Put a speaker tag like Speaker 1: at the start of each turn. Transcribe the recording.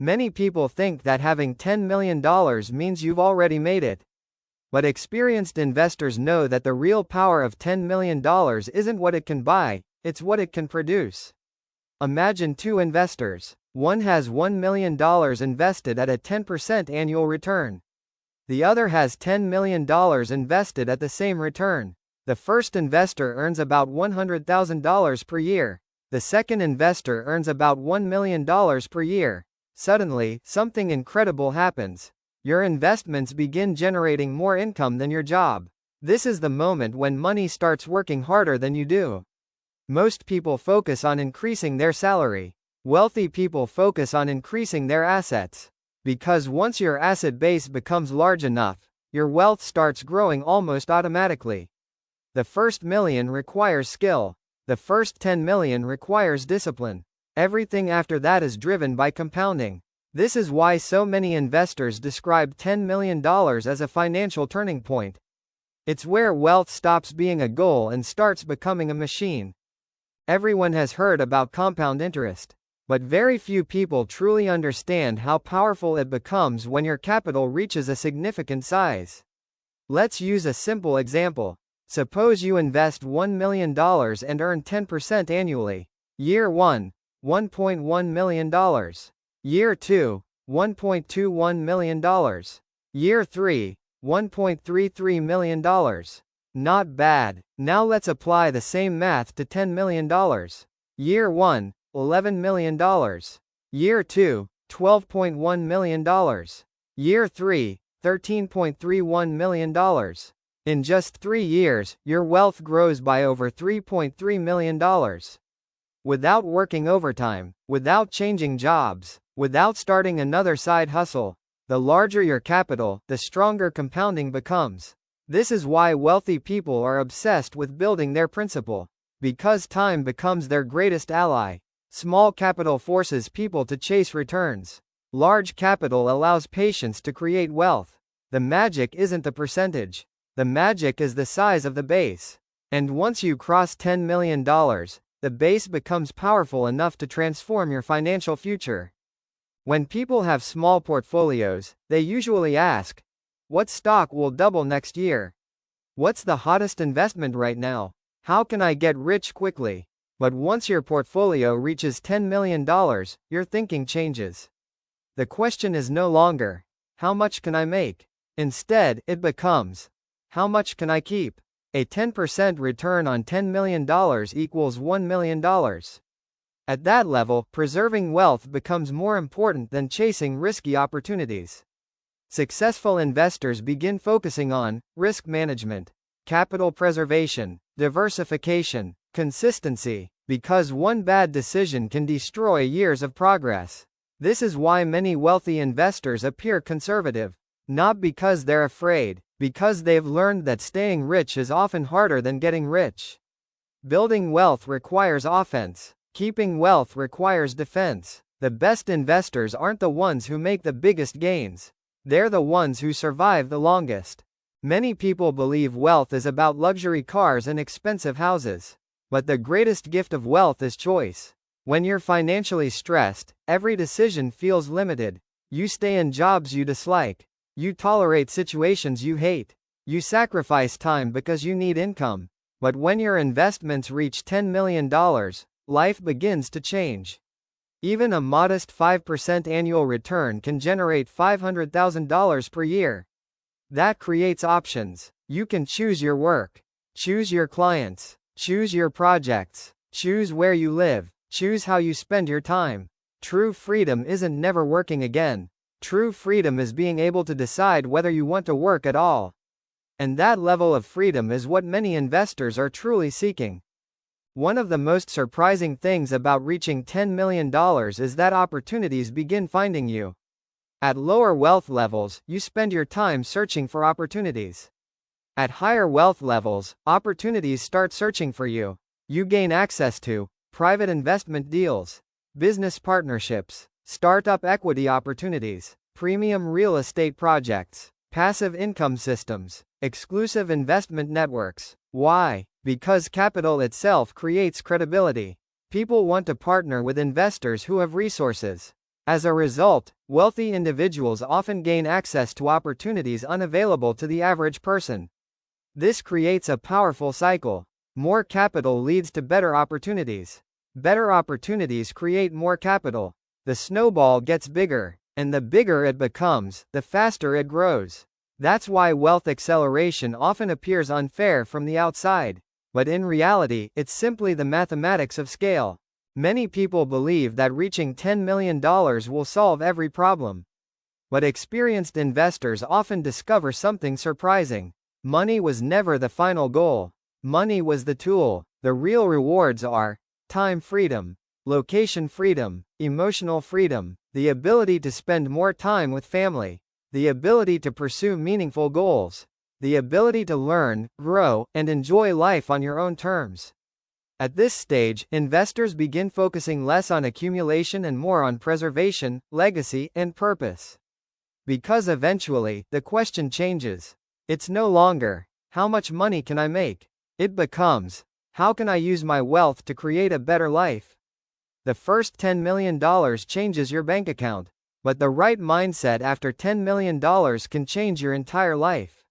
Speaker 1: Many people think that having $10 million means you've already made it. But experienced investors know that the real power of $10 million isn't what it can buy, it's what it can produce. Imagine two investors. One has $1 million invested at a 10% annual return. The other has $10 million invested at the same return. The first investor earns about $100,000 per year. The second investor earns about $1 million per year. Suddenly, something incredible happens. Your investments begin generating more income than your job. This is the moment when money starts working harder than you do. Most people focus on increasing their salary. Wealthy people focus on increasing their assets. Because once your asset base becomes large enough, your wealth starts growing almost automatically. The first million requires skill. The first 10 million requires discipline. Everything after that is driven by compounding. This is why so many investors describe $10 million as a financial turning point. It's where wealth stops being a goal and starts becoming a machine. Everyone has heard about compound interest. But very few people truly understand how powerful it becomes when your capital reaches a significant size. Let's use a simple example. Suppose you invest $1 million and earn 10% annually. Year 1, $1.1 million. Year 2, $1.21 million. Year 3, $1.33 million. Not bad. Now let's apply the same math to $10 million. Year 1, $11 million. Year 2, $12.1 million. Year 3, $13.31 million. In just 3 years, your wealth grows by over $3.3 million. Without working overtime, without changing jobs, without starting another side hustle. The larger your capital, the stronger compounding becomes. This is why wealthy people are obsessed with building their principal. Because time becomes their greatest ally. Small capital forces people to chase returns. Large capital allows patience to create wealth. The magic isn't the percentage. The magic is the size of the base. And once you cross $10 million, the base becomes powerful enough to transform your financial future. When people have small portfolios, they usually ask, what stock will double next year? What's the hottest investment right now? How can I get rich quickly? But once your portfolio reaches $10 million, your thinking changes. The question is no longer, how much can I make? Instead, it becomes, how much can I keep? A 10% return on $10 million equals $1 million. At that level, preserving wealth becomes more important than chasing risky opportunities. Successful investors begin focusing on risk management, capital preservation, diversification, consistency, because one bad decision can destroy years of progress. This is why many wealthy investors appear conservative. Not because they're afraid, because they've learned that staying rich is often harder than getting rich. Building wealth requires offense. Keeping wealth requires defense. The best investors aren't the ones who make the biggest gains. They're the ones who survive the longest. Many people believe wealth is about luxury cars and expensive houses. But the greatest gift of wealth is choice. When you're financially stressed, every decision feels limited. You stay in jobs you dislike. You tolerate situations you hate. You sacrifice time because you need income. But when your investments reach $10 million, life begins to change. Even a modest 5% annual return can generate $500,000 per year. That creates options. You can choose your work, choose your clients, choose your projects, choose where you live, choose how you spend your time. True freedom isn't never working again. True freedom is being able to decide whether you want to work at all. And that level of freedom is what many investors are truly seeking. One of the most surprising things about reaching $10 million is that opportunities begin finding you. At lower wealth levels, you spend your time searching for opportunities. At higher wealth levels, opportunities start searching for you. You gain access to private investment deals, business partnerships, startup equity opportunities, premium real estate projects, passive income systems, exclusive investment networks. Why? Because capital itself creates credibility. People want to partner with investors who have resources. As a result, wealthy individuals often gain access to opportunities unavailable to the average person. This creates a powerful cycle. More capital leads to better opportunities. Better opportunities create more capital. The snowball gets bigger, and the bigger it becomes, the faster it grows. That's why wealth acceleration often appears unfair from the outside. But in reality, it's simply the mathematics of scale. Many people believe that reaching $10 million will solve every problem. But experienced investors often discover something surprising. Money was never the final goal. Money was the tool. The real rewards are time freedom, location freedom, emotional freedom, the ability to spend more time with family, the ability to pursue meaningful goals, the ability to learn, grow, and enjoy life on your own terms. At this stage, investors begin focusing less on accumulation and more on preservation, legacy, and purpose. Because eventually, the question changes. It's no longer, how much money can I make? It becomes, how can I use my wealth to create a better life? The first $10 million changes your bank account, but the right mindset after $10 million can change your entire life.